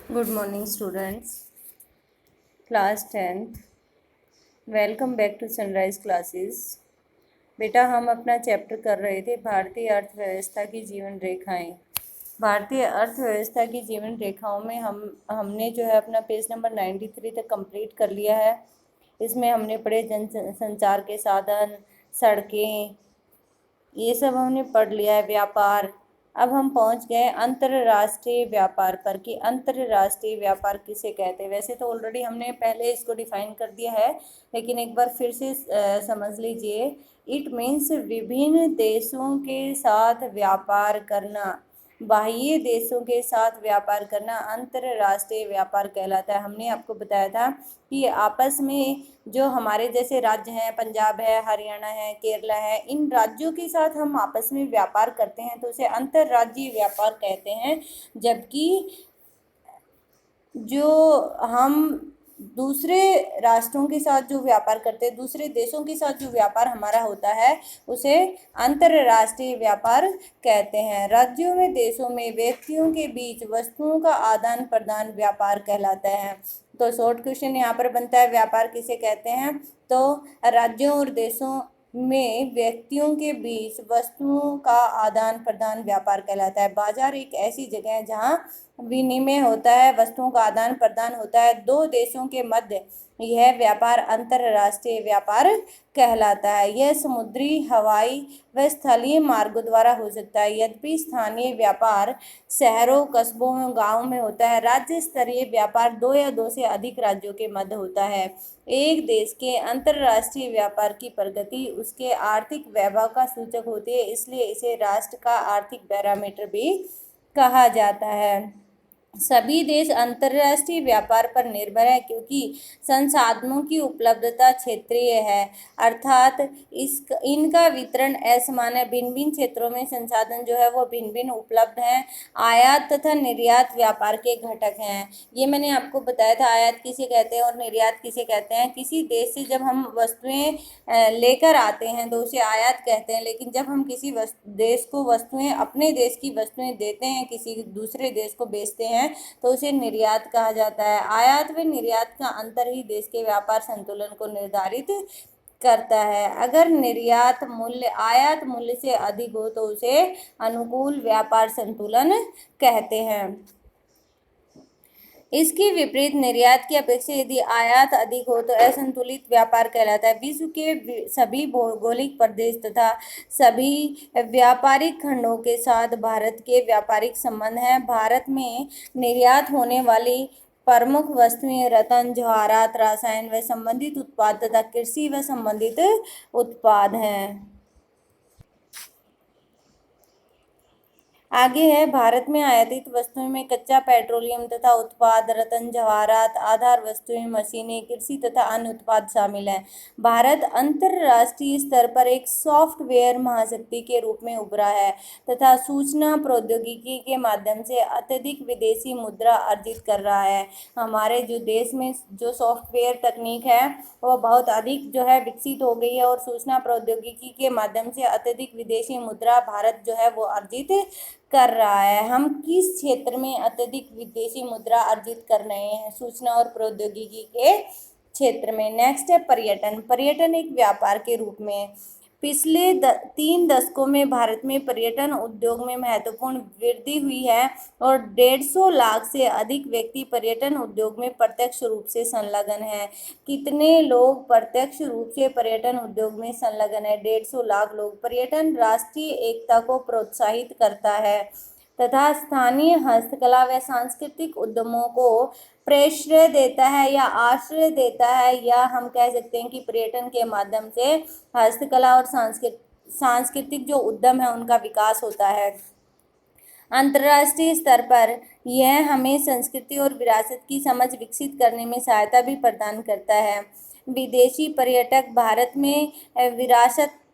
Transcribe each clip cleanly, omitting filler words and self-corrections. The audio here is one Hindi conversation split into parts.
Good morning students, class 10th। Welcome back to Sunrise Classes. बेटा, हम अपना चैप्टर कर रहे थे भारतीय अर्थव्यवस्था की जीवन रेखाएं। भारतीय अर्थव्यवस्था की जीवन रेखाओं में हमने जो है अपना पेज नंबर 93 तक कंप्लीट कर लिया है। इसमें हमने पढ़े जन संचार के साधन, सड़कें, ये सब हमने पढ़ लिया है, व्यापार। अब हम पहुंच गए अंतर्राष्ट्रीय व्यापार पर कि अंतर्राष्ट्रीय व्यापार किसे कहते हैं। वैसे तो ऑलरेडी हमने पहले इसको डिफाइन कर दिया है, लेकिन एक बार फिर से समझ लीजिए। इट मीन्स विभिन्न देशों के साथ व्यापार करना, बाह्य देशों के साथ व्यापार करना अंतर्राष्ट्रीय व्यापार कहलाता है। हमने आपको बताया था कि आपस में जो हमारे जैसे राज्य हैं, पंजाब है, हरियाणा है, केरला है, इन राज्यों के साथ हम आपस में व्यापार करते हैं तो उसे अंतर्राज्यीय व्यापार कहते हैं। जबकि जो हम दूसरे राष्ट्रों के साथ जो व्यापार करते हैं, दूसरे देशों के साथ जो व्यापार हमारा होता है, उसे अंतर्राष्ट्रीय व्यापार कहते हैं। राज्यों में, देशों में व्यक्तियों के बीच वस्तुओं का आदान प्रदान व्यापार कहलाता है। तो शॉर्ट क्वेश्चन यहाँ पर बनता है, व्यापार किसे कहते हैं? तो राज्यों और देशों में व्यक्तियों के बीच वस्तुओं का आदान प्रदान व्यापार कहलाता है। बाजार एक ऐसी जगह है जहाँ विनिमय होता है, वस्तुओं का आदान प्रदान होता है दो देशों के मध्य। यह व्यापार अंतर्राष्ट्रीय व्यापार कहलाता है। यह समुद्री, हवाई व स्थलीय मार्गों द्वारा हो सकता है। यद्यपि स्थानीय व्यापार शहरों, कस्बों में, गांवों में होता है। राज्य स्तरीय व्यापार दो या दो से अधिक राज्यों के मध्य होता है। एक देश के अंतर्राष्ट्रीय व्यापार की प्रगति उसके आर्थिक वैभव का सूचक होती है, इसलिए इसे राष्ट्र का आर्थिक पैरामीटर भी कहा जाता है। सभी देश अंतर्राष्ट्रीय व्यापार पर निर्भर है क्योंकि संसाधनों की उपलब्धता क्षेत्रीय है, अर्थात इनका वितरण असमान है। भिन्न भिन्न क्षेत्रों में संसाधन जो है वो भिन्न भिन्न उपलब्ध हैं। आयात तथा निर्यात व्यापार के घटक हैं। ये मैंने आपको बताया था, आयात किसे कहते हैं और निर्यात किसे कहते हैं। किसी देश से जब हम वस्तुएं लेकर आते हैं तो उसे आयात कहते हैं, लेकिन जब हम किसी देश को वस्तुएं, अपने देश की वस्तुएं देते हैं, किसी दूसरे देश को बेचते हैं, तो उसे निर्यात कहा जाता है। आयात व निर्यात का अंतर ही देश के व्यापार संतुलन को निर्धारित करता है। अगर निर्यात मूल्य आयात मूल्य से अधिक हो तो उसे अनुकूल व्यापार संतुलन कहते हैं। इसके विपरीत निर्यात की अपेक्षा यदि आयात अधिक हो तो असंतुलित व्यापार कहलाता है। विश्व के सभी भौगोलिक प्रदेश तथा सभी व्यापारिक खंडों के साथ भारत के व्यापारिक संबंध हैं। भारत में निर्यात होने वाली प्रमुख वस्तुएं रत्न, जवाहरात, रसायन व संबंधित उत्पाद तथा कृषि व संबंधित उत्पाद हैं। आगे है, भारत में आयातित वस्तुओं में कच्चा पेट्रोलियम तथा उत्पाद, रत्न, जवाहरात, आधार वस्तुएं, मशीनें, कृषि तथा अन्य उत्पाद शामिल हैं। भारत अंतर्राष्ट्रीय स्तर पर एक सॉफ्टवेयर महाशक्ति के रूप में उभरा है तथा सूचना प्रौद्योगिकी के माध्यम से अत्यधिक विदेशी मुद्रा अर्जित कर रहा है। हमारे जो देश में जो सॉफ्टवेयर तकनीक है वो बहुत अधिक जो है विकसित हो गई है और सूचना प्रौद्योगिकी के माध्यम से अत्यधिक विदेशी मुद्रा भारत जो है वो अर्जित कर रहा है। हम किस क्षेत्र में अत्यधिक विदेशी मुद्रा अर्जित कर रहे हैं? सूचना और प्रौद्योगिकी के क्षेत्र में। नेक्स्ट है पर्यटन। पर्यटन एक व्यापार के रूप में पिछले 3 दशकों में भारत में पर्यटन उद्योग में महत्वपूर्ण वृद्धि हुई है और 150 लाख से अधिक व्यक्ति पर्यटन उद्योग में प्रत्यक्ष रूप से संलग्न हैं। कितने लोग प्रत्यक्ष रूप से पर्यटन उद्योग में संलग्न है? 150 लाख लोग। पर्यटन राष्ट्रीय एकता को प्रोत्साहित करता है तथा स्थानीय हस्तकला व सांस्कृतिक उद्यमों को प्रश्रय देता है या आश्रय देता है, या हम कह सकते हैं कि पर्यटन के माध्यम से हस्तकला और सांस्कृतिक जो उद्यम है उनका विकास होता है। अंतर्राष्ट्रीय स्तर पर यह हमें संस्कृति और विरासत की समझ विकसित करने में सहायता भी प्रदान करता है। विदेशी पर्यटक भारत में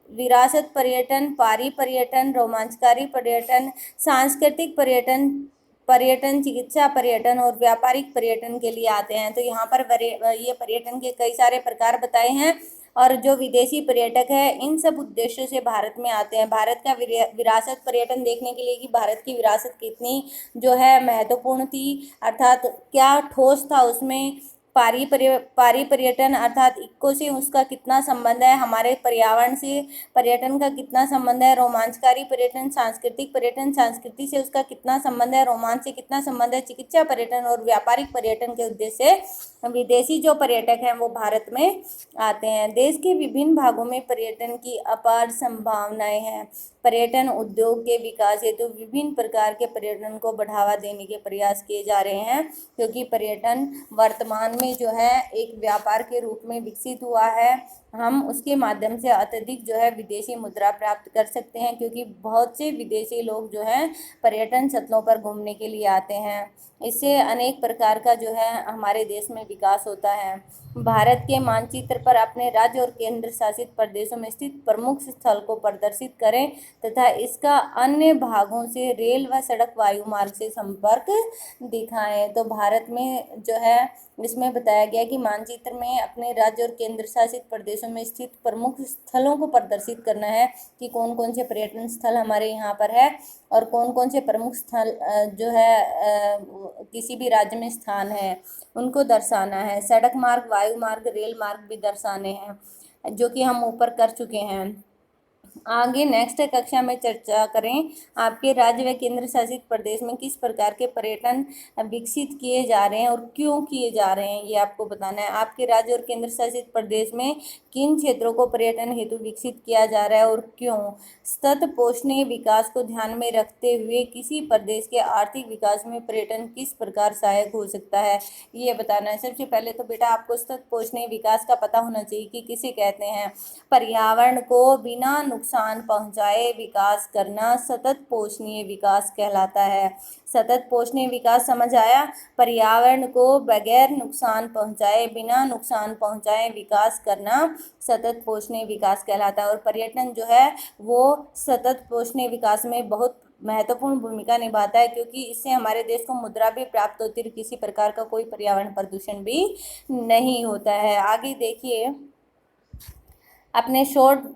विरासत पर्यटन, पारी पर्यटन, रोमांचकारी पर्यटन, सांस्कृतिक पर्यटन, चिकित्सा पर्यटन और व्यापारिक पर्यटन के लिए आते हैं। तो यहाँ पर ये पर्यटन के कई सारे प्रकार बताए हैं। और जो विदेशी पर्यटक है इन सब उद्देश्यों से भारत में आते हैं। भारत का विरासत पर्यटन देखने के लिए कि भारत की विरासत कितनी जो है महत्वपूर्ण थी, अर्थात क्या ठोस था उसमें। पारी पर्यटन अर्थात इको से उसका कितना संबंध है, हमारे पर्यावरण से पर्यटन का कितना संबंध है। रोमांचकारी पर्यटन, सांस्कृतिक पर्यटन, संस्कृति से उसका कितना संबंध है, रोमांच से कितना संबंध है। चिकित्सा पर्यटन और व्यापारिक पर्यटन के उद्देश्य से विदेशी जो पर्यटक हैं वो भारत में आते हैं। देश के विभिन्न भागों में पर्यटन की अपार संभावनाएं हैं। पर्यटन उद्योग के विकास हेतु विभिन्न प्रकार के पर्यटन को बढ़ावा देने के प्रयास किए जा रहे हैं, क्योंकि पर्यटन वर्तमान में जो है एक व्यापार के रूप में विकसित हुआ है। हम उसके माध्यम से अत्यधिक जो है विदेशी मुद्रा प्राप्त कर सकते हैं, क्योंकि बहुत से विदेशी लोग जो हैं पर्यटन स्थलों पर घूमने के लिए आते हैं। इससे अनेक प्रकार का जो है हमारे देश में विकास होता है। भारत के मानचित्र पर अपने राज्य और केंद्र शासित प्रदेशों में स्थित प्रमुख स्थल को प्रदर्शित करें तथा इसका अन्य भागों से रेल व सड़क वायु मार्ग से संपर्क दिखाएं। तो भारत में जो है इसमें बताया गया कि मानचित्र में अपने राज्य और केंद्र शासित प्रदेशों में स्थित प्रमुख स्थलों को प्रदर्शित करना है कि कौन कौन से पर्यटन स्थल हमारे यहाँ पर है और कौन कौन से प्रमुख स्थल जो है किसी भी राज्य में स्थान है उनको दर्शाना है। सड़क मार्ग, वायु मार्ग, रेल मार्ग भी दर्शाने हैं, जो कि हम ऊपर कर चुके हैं। आगे नेक्स्ट कक्षा में चर्चा करें आपके राज्य व केंद्र शासित प्रदेश में किस प्रकार के पर्यटन विकसित किए जा रहे हैं और क्यों किए जा रहे हैं, ये आपको बताना है। आपके राज्य और केंद्र शासित प्रदेश में किन क्षेत्रों को पर्यटन हेतु विकसित किया जा रहा है और क्यों। सतत पोषणीय विकास को ध्यान में रखते हुए किसी प्रदेश के आर्थिक विकास में पर्यटन किस प्रकार सहायक हो सकता है, ये बताना है। सबसे पहले तो बेटा आपको सतत पोषणीय विकास का पता होना चाहिए कि किसे कहते हैं। पर्यावरण को बिना नुकसान पहुंचाए विकास करना सतत पोषणीय विकास कहलाता है। सतत पोषणीय विकास समझ आया। पर्यावरण को बगैर नुकसान पहुंचाए, बिना नुकसान पहुंचाए विकास करना सतत पोषणीय विकास कहलाता है। और पर्यटन जो है वो सतत पोषणीय विकास में बहुत महत्वपूर्ण भूमिका निभाता है, क्योंकि इससे हमारे देश को मुद्रा भी प्राप्त होती है, किसी प्रकार का कोई पर्यावरण प्रदूषण भी नहीं होता है। आगे देखिए अपने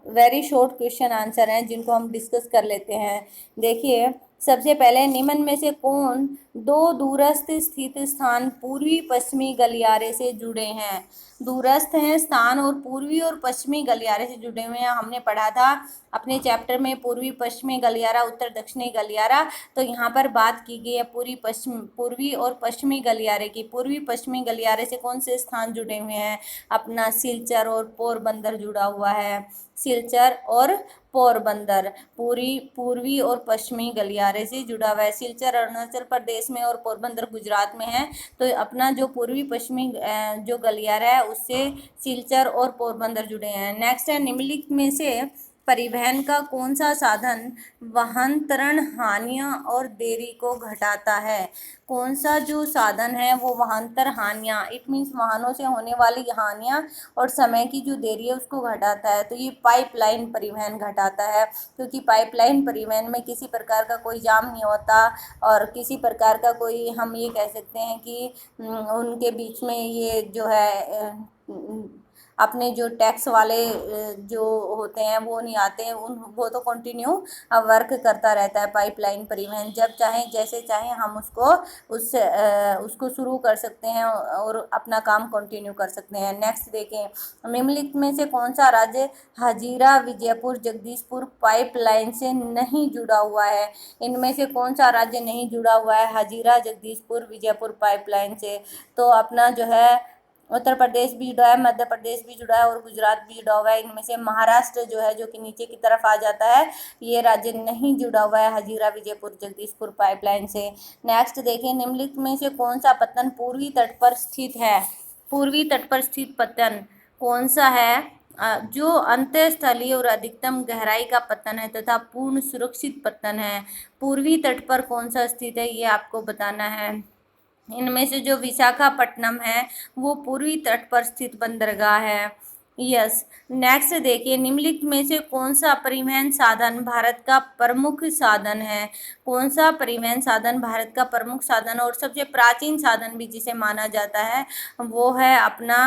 वेरी शॉर्ट क्वेश्चन आंसर हैं जिनको हम डिस्कस कर लेते हैं। देखिए सबसे पहले निम्न में से कौन दो दूरस्थ स्थित स्थान पूर्वी पश्चिमी गलियारे से जुड़े हैं। दूरस्थ हैं स्थान और पूर्वी और पश्चिमी गलियारे से जुड़े हुए हैं। हमने पढ़ा था अपने चैप्टर में पूर्वी पश्चिमी गलियारा, उत्तर दक्षिणी गलियारा। तो यहाँ पर बात की गई है पूर्वी और पश्चिमी गलियारे की। पूर्वी पश्चिमी गलियारे से कौन से स्थान जुड़े हुए हैं, अपना सिलचर और पोरबंदर जुड़ा हुआ है। सिलचर और पोरबंदर पूर्वी और पश्चिमी गलियारे से जुड़ा हुआ है। सिलचर अरुणाचल प्रदेश में और पोरबंदर गुजरात में है। तो अपना जो पूर्वी पश्चिमी जो गलियारा है उससे सिलचर और पोरबंदर जुड़े हैं। नेक्स्ट है निम्नलिखित में से परिवहन का कौन सा साधन वाहनतरण हानियां और देरी को घटाता है। कौन सा जो साधन है वो वाहनतर हानियां, इट मीन्स वाहनों से होने वाली हानियां और समय की जो देरी है उसको घटाता है। तो ये पाइपलाइन परिवहन घटाता है, क्योंकि पाइपलाइन परिवहन में किसी प्रकार का कोई जाम नहीं होता और किसी प्रकार का कोई, हम ये कह सकते हैं कि उनके बीच में ये जो है अपने जो टैक्स वाले जो होते हैं वो नहीं आते हैं, वो तो कंटिन्यू वर्क करता रहता है। पाइपलाइन परिवहन जब चाहें जैसे चाहें हम उसको शुरू कर सकते हैं और अपना काम कंटिन्यू कर सकते हैं। नेक्स्ट देखें निम्नलिखित में से कौन सा राज्य हजीरा विजयपुर जगदीशपुर पाइपलाइन से नहीं जुड़ा हुआ है। इनमें से कौन सा राज्य नहीं जुड़ा हुआ है हजीरा जगदीशपुर विजयपुर पाइपलाइन से। तो अपना जो है उत्तर प्रदेश भी जुड़ा है, मध्य प्रदेश भी जुड़ा है और गुजरात भी जुड़ा हुआ है। इनमें से महाराष्ट्र जो है जो कि नीचे की तरफ आ जाता है, ये राज्य नहीं जुड़ा हुआ है हजीरा विजयपुर जगदीशपुर पाइपलाइन से। नेक्स्ट देखिए निम्नलिखित में से कौन सा पत्तन पूर्वी तट पर स्थित है। पूर्वी तट पर स्थित पत्तन कौन सा है, जो अंतःस्थलीय और अधिकतम गहराई का पत्तन है तथा पूर्ण सुरक्षित पत्तन है। पूर्वी तट पर कौन सा स्थित है ये आपको बताना है। इनमें से जो विशाखापट्टनम है वो पूर्वी तट पर स्थित बंदरगाह है। यस। नेक्स्ट देखिए निम्नलिखित में से कौन सा परिवहन साधन भारत का प्रमुख साधन है। कौन सा परिवहन साधन भारत का प्रमुख साधन और सबसे प्राचीन साधन भी जिसे माना जाता है वो है अपना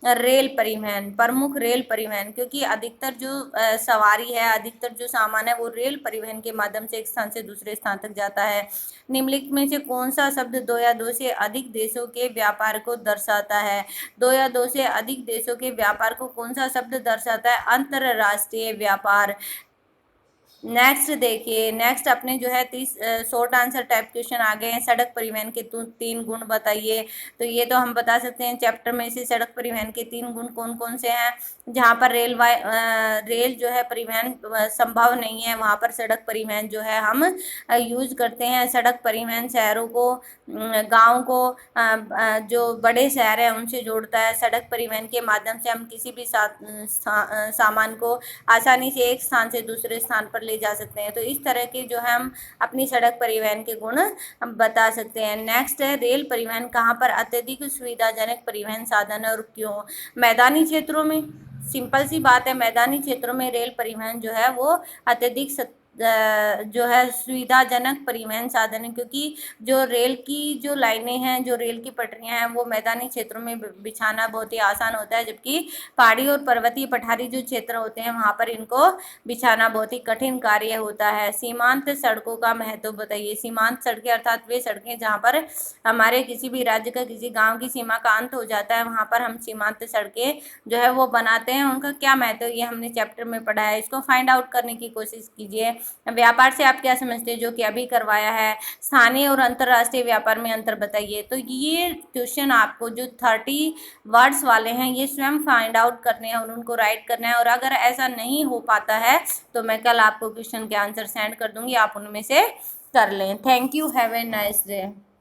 रेल परिवहन, प्रमुख रेल परिवहन, क्योंकि अधिकतर जो सवारी है, अधिकतर जो सामान है वो रेल परिवहन के माध्यम से एक स्थान से दूसरे स्थान तक जाता है। निम्नलिखित में से कौन सा शब्द दो या दो से अधिक देशों के व्यापार को दर्शाता है? दो या दो से अधिक देशों के व्यापार को कौन सा शब्द दर्शाता है? अंतरराष्ट्रीय व्यापार। नेक्स्ट देखिए, नेक्स्ट अपने जो है 30 शॉर्ट आंसर टाइप क्वेश्चन आ गए हैं। सड़क परिवहन के 3 गुण बताइए। तो ये तो हम बता सकते हैं चैप्टर में से सड़क परिवहन के 3 गुण कौन कौन से हैं। जहाँ पर रेल जो है परिवहन संभव नहीं है, वहाँ पर सड़क परिवहन जो है हम यूज करते हैं। सड़क परिवहन शहरों को, गाँव को, जो बड़े शहर हैं उनसे जोड़ता है। सड़क परिवहन के माध्यम से हम किसी भी सामान को आसानी से एक स्थान से दूसरे स्थान पर ले जा सकते हैं। तो इस तरह के जो है हम अपनी सड़क परिवहन के गुण हम बता सकते हैं। नेक्स्ट है, रेल परिवहन कहाँ पर अत्यधिक सुविधाजनक परिवहन साधन है और क्यों? मैदानी क्षेत्रों में। सिंपल सी बात है, मैदानी क्षेत्रों में रेल परिवहन जो है वो अत्यधिक जो है सुविधाजनक परिवहन साधन है, क्योंकि जो रेल की जो लाइनें हैं, जो रेल की पटरियां हैं, वो मैदानी क्षेत्रों में बिछाना बहुत ही आसान होता है, जबकि पहाड़ी और पर्वतीय पठारी जो क्षेत्र होते हैं वहां पर इनको बिछाना बहुत ही कठिन कार्य होता है। सीमांत सड़कों का महत्व बताइए। सीमांत सड़कें अर्थात वे सड़कें जहाँ पर हमारे किसी भी राज्य का, किसी गाँव की सीमा का अंत हो जाता है, वहाँ पर हम सीमांत सड़कें जो है वो बनाते हैं। उनका क्या महत्व, ये हमने चैप्टर में पढ़ा है। इसको फाइंड आउट करने की कोशिश कीजिए। व्यापार से आप क्या समझते हैं, जो कि अभी करवाया है। स्थानीय और अंतरराष्ट्रीय व्यापार में अंतर बताइए। तो ये क्वेश्चन आपको जो 30 वर्ड्स वाले हैं ये स्वयं फाइंड आउट करने हैं और उनको राइट करना है। और अगर ऐसा नहीं हो पाता है तो मैं कल आपको क्वेश्चन के आंसर सेंड कर दूंगी, आप उनमें से कर लें। Thank you, have a nice day.